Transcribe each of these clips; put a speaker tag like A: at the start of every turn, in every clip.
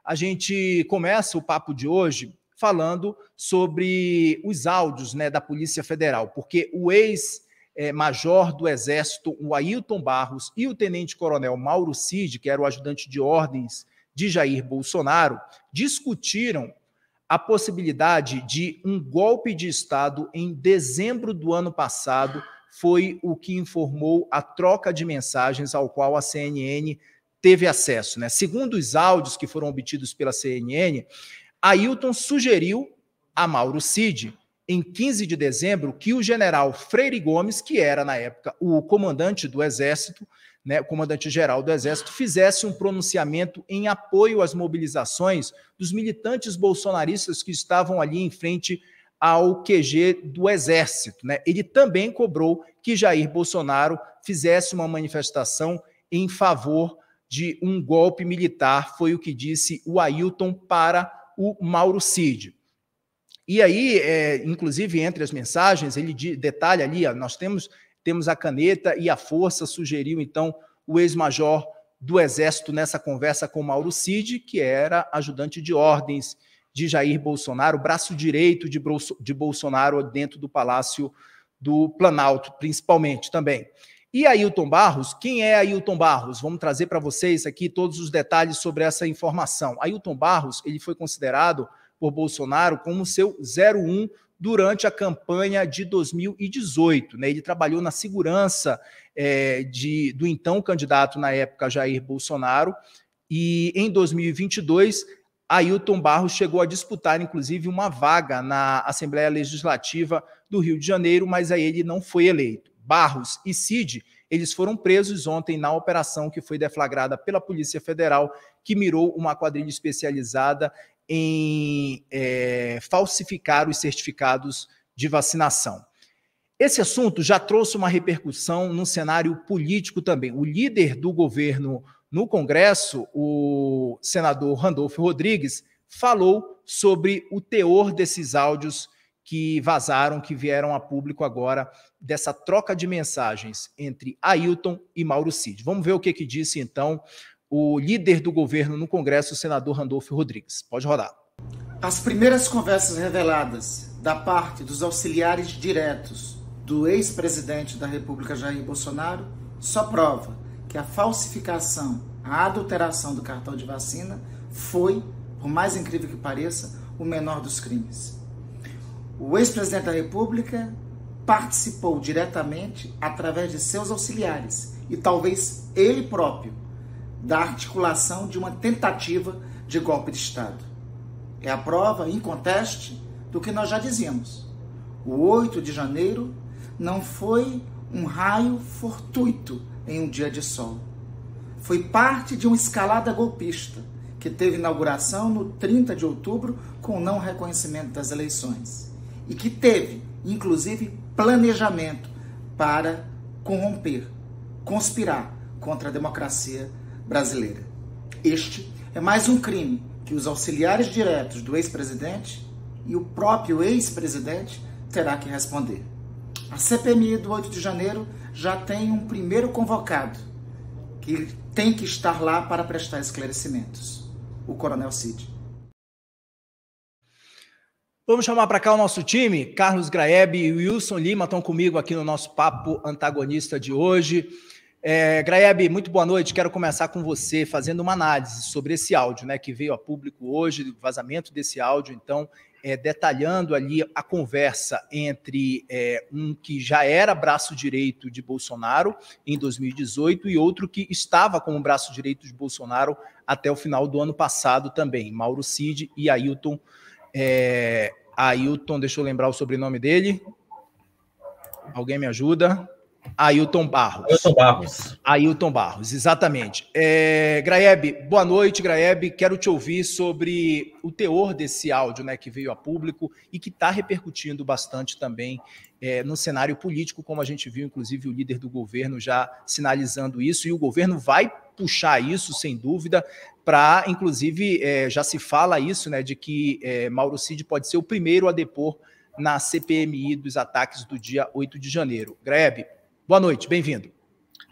A: a gente começa o papo de hoje falando sobre os áudios, né, da Polícia Federal, porque o ex-major do Exército, o Ailton Barros, e o tenente-coronel Mauro Cid, que era o ajudante de ordens de Jair Bolsonaro, discutiram a possibilidade de um golpe de Estado em dezembro do ano passado. Foi o que informou a troca de mensagens ao qual a CNN teve acesso, né? Segundo os áudios que foram obtidos pela CNN, Ailton sugeriu a Mauro Cid, em 15 de dezembro, que o general Freire Gomes, que era, na época, o comandante do Exército, né, o comandante-geral do Exército, fizesse um pronunciamento em apoio às mobilizações dos militantes bolsonaristas que estavam ali em frente ao QG do Exército, né? Ele também cobrou que Jair Bolsonaro fizesse uma manifestação em favor de um golpe militar, foi o que disse o Ailton para o Mauro Cid. E aí, inclusive, entre as mensagens, ele detalha ali, nós temos a caneta e a força, sugeriu, então, o ex-major do Exército nessa conversa com Mauro Cid, que era ajudante de ordens de Jair Bolsonaro, braço direito de Bolsonaro dentro do Palácio do Planalto, principalmente também. E Ailton Barros, quem é Ailton Barros? Vamos trazer para vocês aqui todos os detalhes sobre essa informação. Ailton Barros, ele foi considerado por Bolsonaro como seu 01 durante a campanha de 2018. Né? Ele trabalhou na segurança do então candidato na época, Jair Bolsonaro, e em 2022, Ailton Barros chegou a disputar, inclusive, uma vaga na Assembleia Legislativa do Rio de Janeiro, mas aí ele não foi eleito. Barros e Cid, eles foram presos ontem na operação que foi deflagrada pela Polícia Federal, que mirou uma quadrilha especializada em falsificar os certificados de vacinação. Esse assunto já trouxe uma repercussão no cenário político também. O líder do governo no Congresso, o senador Randolfo Rodrigues, falou sobre o teor desses áudios que vazaram, que vieram a público agora, dessa troca de mensagens entre Ailton e Mauro Cid. Vamos ver o que disse, então, o líder do governo no Congresso, o senador Randolfo Rodrigues. Pode rodar.
B: As primeiras conversas reveladas da parte dos auxiliares diretos do ex-presidente da República, Jair Bolsonaro, só prova que a falsificação, a adulteração do cartão de vacina foi, por mais incrível que pareça, o menor dos crimes. O ex-presidente da República participou diretamente, através de seus auxiliares, e talvez ele próprio, da articulação de uma tentativa de golpe de Estado. É a prova, inconteste, do que nós já dizíamos. O 8 de janeiro não foi um raio fortuito em um dia de sol. Foi parte de uma escalada golpista, que teve inauguração no 30 de outubro com o não reconhecimento das eleições. E que teve, inclusive, planejamento para corromper, conspirar contra a democracia brasileira. Este é mais um crime que os auxiliares diretos do ex-presidente e o próprio ex-presidente terá que responder. A CPMI do 8 de janeiro já tem um primeiro convocado, que tem que estar lá para prestar esclarecimentos: o Coronel Cid.
A: Vamos chamar para cá o nosso time. Carlos Graeb e Wilson Lima estão comigo aqui no nosso papo antagonista de hoje. Graeb, muito boa noite. Quero começar com você fazendo uma análise sobre esse áudio, né, que veio a público hoje, o vazamento desse áudio, então, detalhando ali a conversa entre um que já era braço direito de Bolsonaro em 2018 e outro que estava como braço direito de Bolsonaro até o final do ano passado também, Mauro Cid e Ailton. Ailton, deixa eu lembrar o sobrenome dele. Alguém me ajuda? Ailton Barros.
C: Ailton Barros.
A: Ailton Barros, exatamente. Graeb, boa noite, Graeb. Quero te ouvir sobre o teor desse áudio, né, que veio a público e que está repercutindo bastante também no cenário político, como a gente viu, inclusive, o líder do governo já sinalizando isso, e o governo vai puxar isso, sem dúvida, para, inclusive, já se fala isso, né, de que Mauro Cid pode ser o primeiro a depor na CPMI dos ataques do dia 8 de janeiro. Graeb, boa noite, bem-vindo.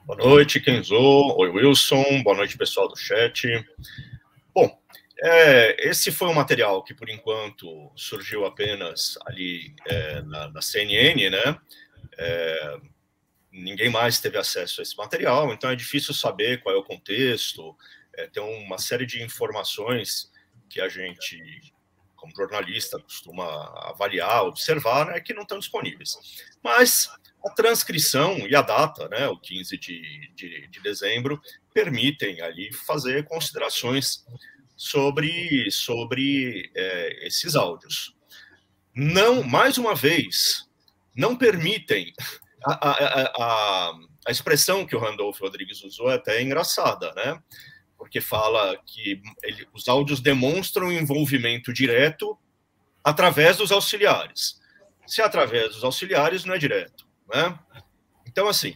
C: Boa noite, Kenzo. Oi, Wilson. Boa noite, pessoal do chat. Bom, Esse foi um material que, por enquanto, surgiu apenas ali na CNN, né? Ninguém mais teve acesso a esse material, então é difícil saber qual é o contexto. Tem uma série de informações que a gente, como jornalista, costuma avaliar, observar, né, que não estão disponíveis. Mas a transcrição e a data, né, o 15 de dezembro, permitem ali fazer considerações sobre esses áudios. Não, mais uma vez, não permitem a expressão que o Randolph Rodrigues usou é até engraçada, né? Porque fala que os áudios demonstram envolvimento direto através dos auxiliares. Se é através dos auxiliares, não é direto, né? Então, assim,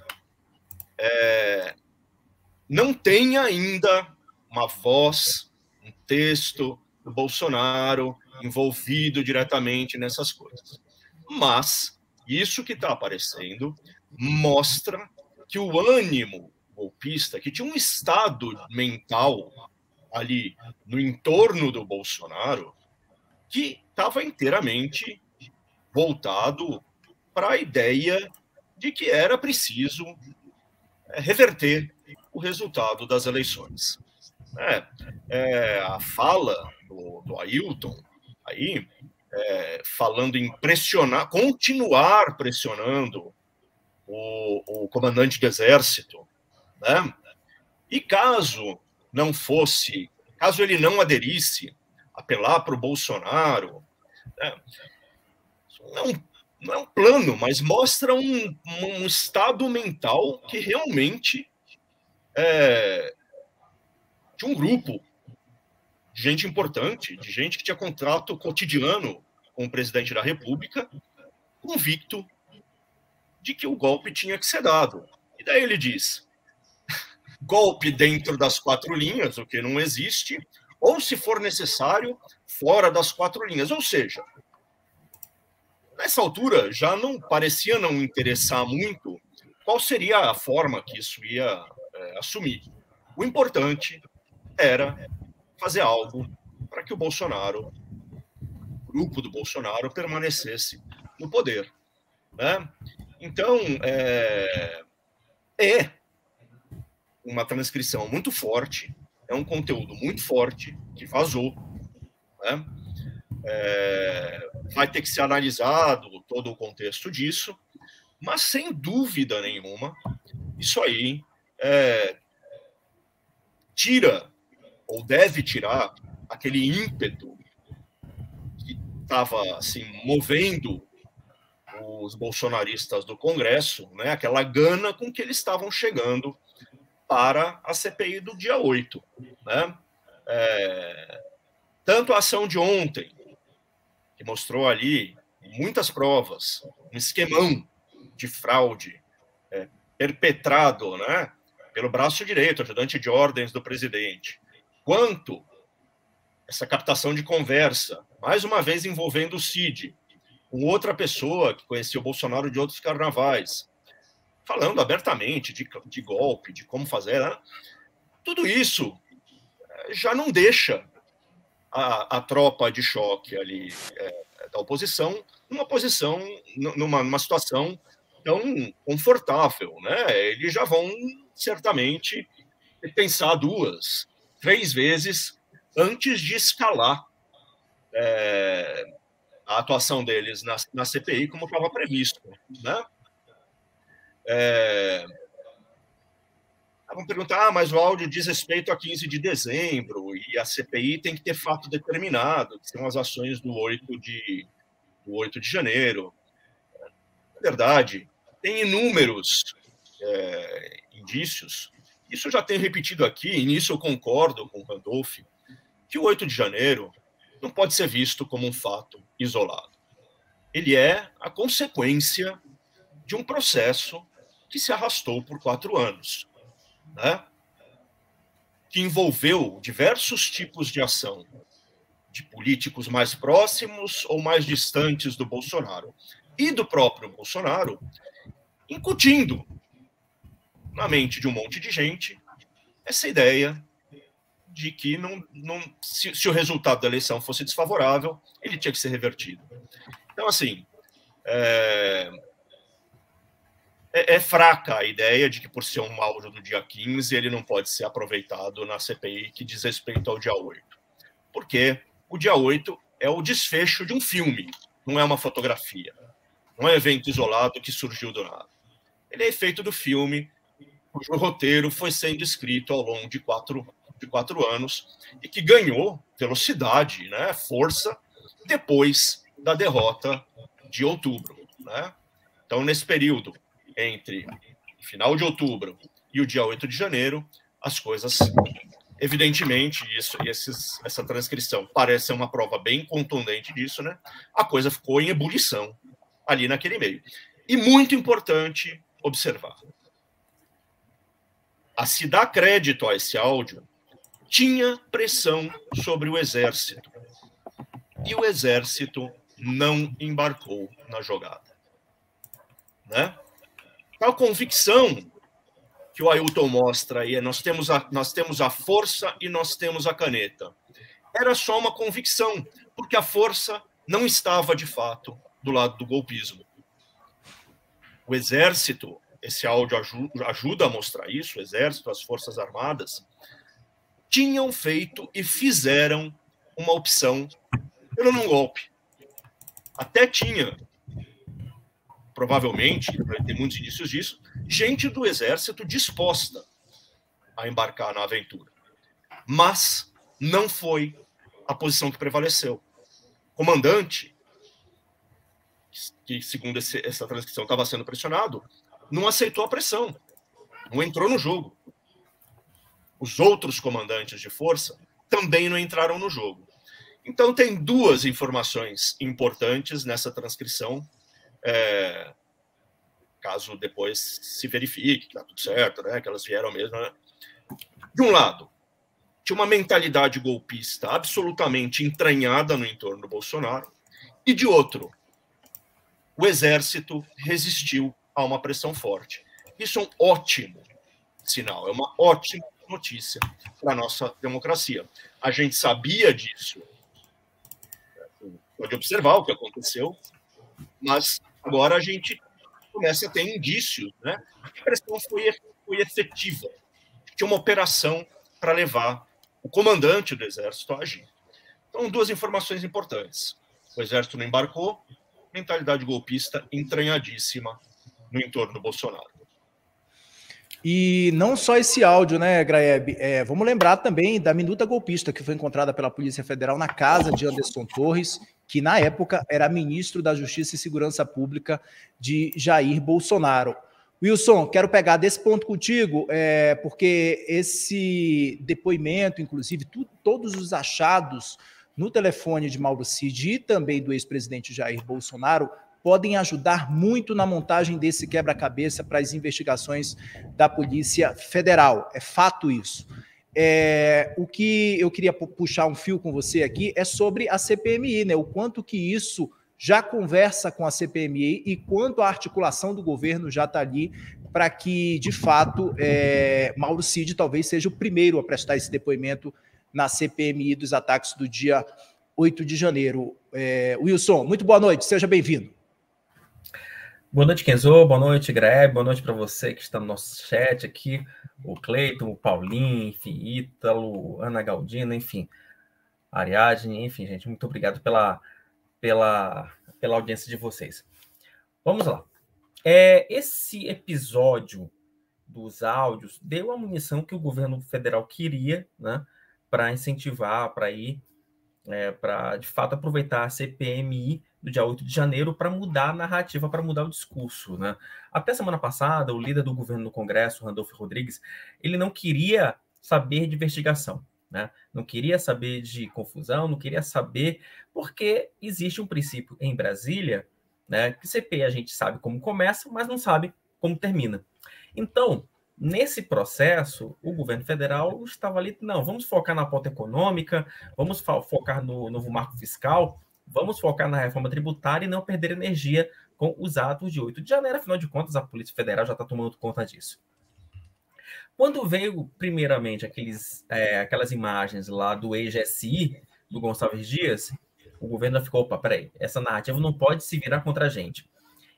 C: não tem ainda uma voz, um texto do Bolsonaro envolvido diretamente nessas coisas. Mas isso que está aparecendo mostra que o ânimo golpista, que tinha um estado mental ali no entorno do Bolsonaro, que estava inteiramente voltado para a ideia de que era preciso reverter o resultado das eleições. A fala do Ailton aí, falando em pressionar, continuar pressionando o comandante do Exército, né? E caso ele não aderisse, apelar para o Bolsonaro, né? Não é um plano, mas mostra um estado mental que realmente de um grupo de gente importante, de gente que tinha contrato cotidiano com o presidente da República, convicto de que o golpe tinha que ser dado. E daí ele diz, golpe dentro das 4 linhas, o que não existe, ou, se for necessário, fora das 4 linhas. Ou seja, nessa altura já não parecia não interessar muito qual seria a forma que isso ia assumir. O importante era fazer algo para que o Bolsonaro, o grupo do Bolsonaro, permanecesse no poder, né? Então, é uma transcrição muito forte, é um conteúdo muito forte que vazou, né? Vai ter que ser analisado todo o contexto disso, mas sem dúvida nenhuma, isso aí tira, ou deve tirar, aquele ímpeto que estava assim, movendo os bolsonaristas do Congresso, né, aquela gana com que eles estavam chegando para a CPI do dia 8. Né? Tanto a ação de ontem, que mostrou ali muitas provas, um esquemão de fraude perpetrado, né, pelo braço direito, ajudante de ordens do presidente, quanto essa captação de conversa, mais uma vez envolvendo o Cid, com outra pessoa que conhecia o Bolsonaro de outros carnavais, falando abertamente de golpe, de como fazer, né? Tudo isso já não deixa a tropa de choque ali da oposição numa situação tão confortável, né? Eles já vão certamente pensar 2, 3 vezes antes de escalar a atuação deles na CPI como estava previsto, né? Vão perguntar, mas o áudio diz respeito a 15 de dezembro e a CPI tem que ter fato determinado, que são as ações do 8 de janeiro. Na verdade, tem inúmeros indícios. Isso eu já tenho repetido aqui, e nisso eu concordo com o Randolph, que o 8 de janeiro não pode ser visto como um fato isolado. Ele é a consequência de um processo que se arrastou por 4 anos, né? Que envolveu diversos tipos de ação de políticos mais próximos ou mais distantes do Bolsonaro e do próprio Bolsonaro, incutindo na mente de um monte de gente essa ideia de que se o resultado da eleição fosse desfavorável, ele tinha que ser revertido. Então, assim, é fraca a ideia de que, por ser um áudio do dia 15, ele não pode ser aproveitado na CPI que diz respeito ao dia 8. Porque o dia 8 é o desfecho de um filme, não é uma fotografia. Não é um evento isolado que surgiu do nada. Ele é efeito do filme, cujo roteiro foi sendo escrito ao longo de quatro anos e que ganhou velocidade, né, força, depois da derrota de outubro. Né? Então, nesse período entre o final de outubro e o dia 8 de janeiro, as coisas, evidentemente, essa transcrição parece ser uma prova bem contundente disso, né? A coisa ficou em ebulição ali naquele meio. E muito importante observar. A se dar crédito a esse áudio, tinha pressão sobre o Exército. E o Exército não embarcou na jogada. Né? A convicção que o Ailton mostra aí, nós temos a força e nós temos a caneta. Era só uma convicção, porque a força não estava, de fato, do lado do golpismo. O Exército, esse áudio ajuda a mostrar isso, o Exército, as Forças Armadas, tinham feito e fizeram uma opção pelo não golpe. Até tinha, provavelmente, tem muitos indícios disso, gente do Exército disposta a embarcar na aventura. Mas não foi a posição que prevaleceu. O comandante, que segundo essa transcrição estava sendo pressionado, não aceitou a pressão, não entrou no jogo. Os outros comandantes de força também não entraram no jogo. Então, tem duas informações importantes nessa transcrição, caso depois se verifique que está tudo certo, né, que elas vieram mesmo. Né? De um lado, tinha uma mentalidade golpista absolutamente entranhada no entorno do Bolsonaro, e de outro, o Exército resistiu a uma pressão forte. Isso é um ótimo sinal, é uma ótima notícia para a nossa democracia. A gente sabia disso, pode observar o que aconteceu, mas agora a gente começa a ter indícios, né? A pressão foi efetiva. Tinha uma operação para levar o comandante do Exército a agir. Então, duas informações importantes. O Exército não embarcou, mentalidade golpista entranhadíssima no entorno do Bolsonaro.
A: E não só esse áudio, né, Graeb? Vamos lembrar também da minuta golpista que foi encontrada pela Polícia Federal na casa de Anderson Torres, que na época era ministro da Justiça e Segurança Pública de Jair Bolsonaro. Wilson, quero pegar desse ponto contigo, porque esse depoimento, inclusive, todos os achados no telefone de Mauro Cid e também do ex-presidente Jair Bolsonaro podem ajudar muito na montagem desse quebra-cabeça para as investigações da Polícia Federal. É fato isso. O que eu queria puxar um fio com você aqui é sobre a CPMI, né? O quanto que isso já conversa com a CPMI e quanto a articulação do governo já está ali para que, de fato, Mauro Cid talvez seja o primeiro a prestar esse depoimento na CPMI dos ataques do dia 8 de janeiro. Wilson, muito boa noite, seja bem-vindo.
D: Boa noite, Kenzo, boa noite, Greg, boa noite para você que está no nosso chat aqui, o Cleiton, o Paulinho, enfim, Ítalo, Ana Galdina, enfim, Ariadne, enfim, gente, muito obrigado pela audiência de vocês. Vamos lá. Esse episódio dos áudios deu a munição que o governo federal queria, né, para incentivar, para ir, para, de fato, aproveitar a CPMI do dia 8 de janeiro para mudar a narrativa, para mudar o discurso. Né? Até semana passada, o líder do governo no Congresso, Randolfo Rodrigues, ele não queria saber de investigação, né? Não queria saber de confusão, não queria saber, porque existe um princípio em Brasília, né, que CPI a gente sabe como começa, mas não sabe como termina. Então, nesse processo, o governo federal estava ali, não, vamos focar na pauta econômica, vamos focar no novo marco fiscal, vamos focar na reforma tributária e não perder energia com os atos de 8 de janeiro. Afinal de contas, a Polícia Federal já está tomando conta disso. Quando veio, primeiramente, aquelas imagens lá do ex-GSI, do Gonçalves Dias, o governo já ficou, opa, peraí, essa narrativa não pode se virar contra a gente.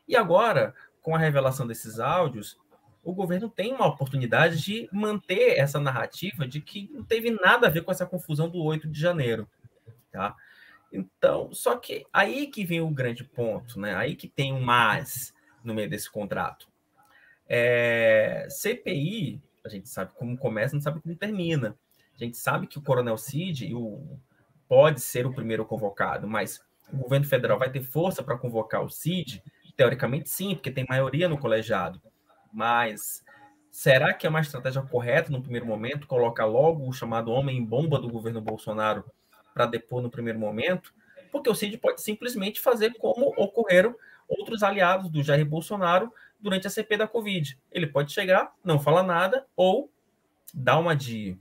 D: E agora, com a revelação desses áudios, o governo tem uma oportunidade de manter essa narrativa de que não teve nada a ver com essa confusão do 8 de janeiro, tá? Então, só que aí que vem o grande ponto, né? Aí que tem um mas no meio desse contrato. CPI, a gente sabe como começa, não sabe como termina. A gente sabe que o Coronel Cid pode ser o primeiro convocado, mas o governo federal vai ter força para convocar o Cid? Teoricamente, sim, porque tem maioria no colegiado. Mas será que é uma estratégia correta no primeiro momento colocar logo o chamado homem-bomba do governo Bolsonaro para depor no primeiro momento? Porque o Cid pode simplesmente fazer como ocorreram outros aliados do Jair Bolsonaro durante a CP da Covid. Ele pode chegar, não falar nada, ou dar uma de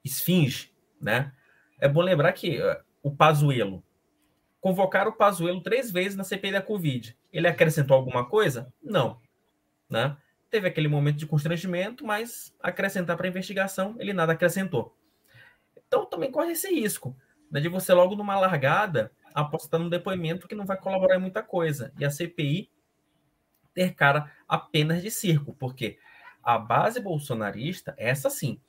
D: esfinge, né? É bom lembrar que o Pazuello, convocaram o Pazuello 3 vezes na CPI da Covid. Ele acrescentou alguma coisa? Não, né? Teve aquele momento de constrangimento, mas acrescentar para a investigação, ele nada acrescentou. Então, também corre esse risco, né, de você logo numa largada apostar num depoimento que não vai colaborar em muita coisa. E a CPI ter cara apenas de circo, porque a base bolsonarista, essa sim,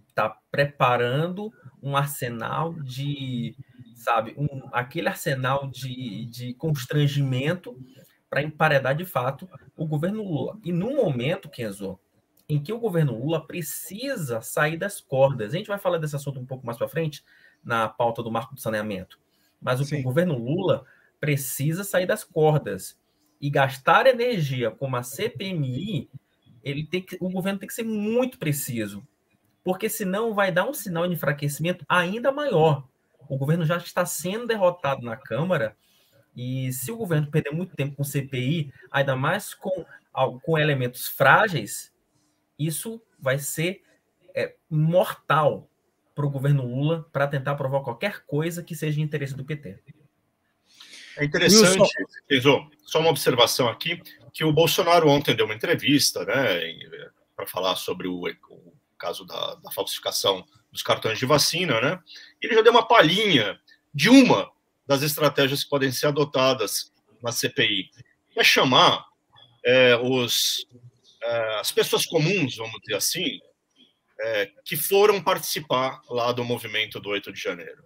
D: está preparando um arsenal de, sabe, aquele arsenal de constrangimento para emparedar de fato o governo Lula. E no momento, Kenzo, em que o governo Lula precisa sair das cordas, a gente vai falar desse assunto um pouco mais para frente, na pauta do marco do saneamento, mas o governo Lula precisa sair das cordas e gastar energia como a CPMI, o governo tem que ser muito preciso, porque senão vai dar um sinal de enfraquecimento ainda maior. O governo já está sendo derrotado na Câmara, e se o governo perder muito tempo com CPI, ainda mais com elementos frágeis, isso vai ser mortal para o governo Lula para tentar aprovar qualquer coisa que seja de interesse do PT.
C: É interessante, Enzo, só uma observação aqui, que o Bolsonaro ontem deu uma entrevista, né, para falar sobre o caso da falsificação dos cartões de vacina, né? Ele já deu uma palhinha de uma das estratégias que podem ser adotadas na CPI, que é chamar as pessoas comuns, vamos dizer assim, que foram participar lá do movimento do 8 de janeiro.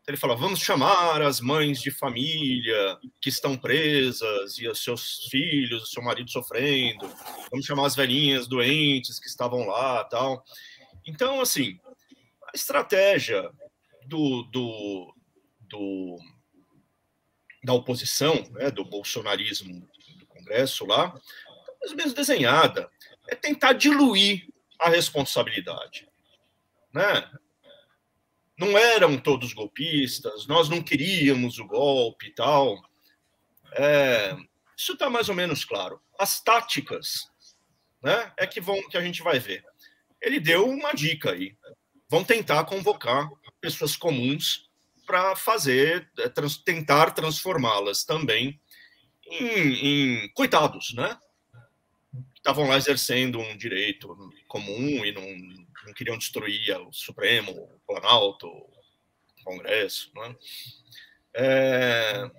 C: Ele fala, vamos chamar as mães de família que estão presas e os seus filhos, o seu marido sofrendo, vamos chamar as velhinhas doentes que estavam lá, tal. Então, assim, a estratégia da oposição, né, do bolsonarismo do Congresso lá, mais ou menos desenhada, é tentar diluir a responsabilidade, né? Não eram todos golpistas, nós não queríamos o golpe e tal. Isso está mais ou menos claro. As táticas, né, que a gente vai ver. Ele deu uma dica aí. Vão tentar convocar pessoas comuns para tentar transformá-las também em coitados, né? Estavam lá exercendo um direito comum e não queriam destruir o Supremo, o Planalto, o Congresso, né? É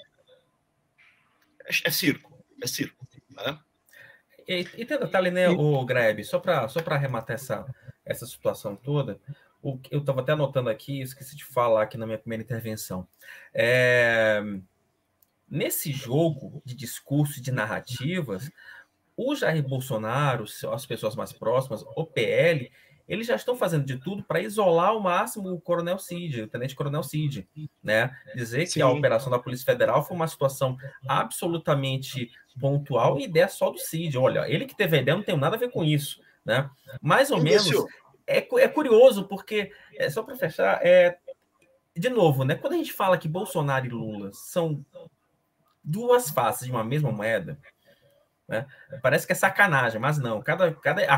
C: circo, né?
D: E tem detalhe, né, o Grebe, só para arrematar essa situação toda, eu estava até anotando aqui, esqueci de falar aqui na minha primeira intervenção. Nesse jogo de discurso e de narrativas, o Jair Bolsonaro, as pessoas mais próximas, o PL, eles já estão fazendo de tudo para isolar ao máximo o Coronel Cid, o Tenente Coronel Cid, né? Dizer que a operação da Polícia Federal foi uma situação absolutamente pontual e ideia só do Cid. Olha, ele que teve a ideia, não tem nada a ver com isso, né? Mais ou menos, é curioso, porque, só para fechar, de novo, né? Quando a gente fala que Bolsonaro e Lula são duas faces de uma mesma moeda, né? Parece que é sacanagem, mas não. A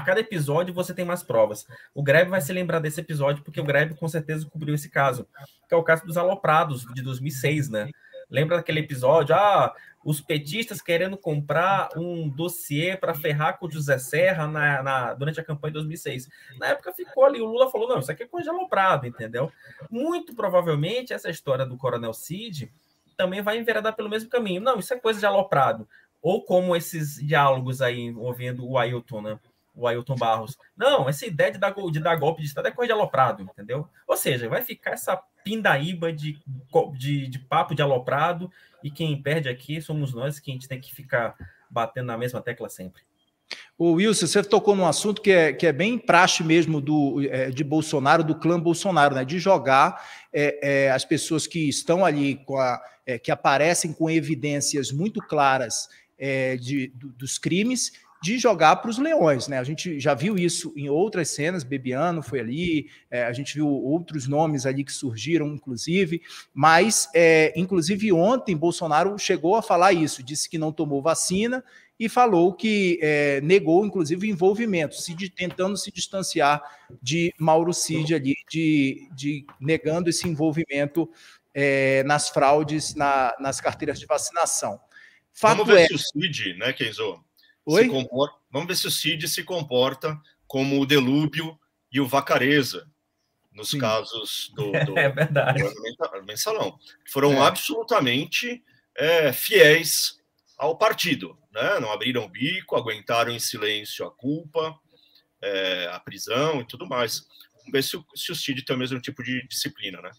D: cada episódio você tem mais provas. O Grebe vai se lembrar desse episódio, porque o Grebe com certeza cobriu esse caso, que é o caso dos aloprados de 2006, né? Lembra daquele episódio? os petistas querendo comprar um dossiê para ferrar com o José Serra durante a campanha de 2006. Na época ficou ali, o Lula falou, não, isso aqui é coisa de aloprado, entendeu? Muito provavelmente essa história do Coronel Cid também vai enveredar pelo mesmo caminho. Não, isso é coisa de aloprado. Ou como esses diálogos aí envolvendo o Ailton, né? O Ailton Barros. Não, essa ideia de dar golpe de Estado é coisa de aloprado, entendeu? Ou seja, vai ficar essa pindaíba de papo de aloprado, e quem perde aqui somos nós, que a gente tem que ficar batendo na mesma tecla sempre.
A: O Wilson, você tocou num assunto que é bem praxe mesmo de Bolsonaro, do clã Bolsonaro, né? De jogar as pessoas que estão ali, que aparecem com evidências muito claras dos crimes, de jogar para os leões, né? A gente já viu isso em outras cenas, Bebiano foi ali, a gente viu outros nomes ali que surgiram, inclusive, mas, inclusive, ontem Bolsonaro chegou a falar isso, disse que não tomou vacina e falou que negou, inclusive, o envolvimento, tentando se distanciar de Mauro Cid ali, negando esse envolvimento nas fraudes, nas carteiras de vacinação.
C: Vamos ver se o Cid, né, Kenzo? Vamos ver se o Cid se comporta como o Delúbio e o Vacareza nos Sim. casos do Mensalão. Foram absolutamente fiéis ao partido, né? Não abriram o bico, aguentaram em silêncio a culpa, a prisão e tudo mais. Vamos ver se o Cid tem o mesmo tipo de disciplina, né?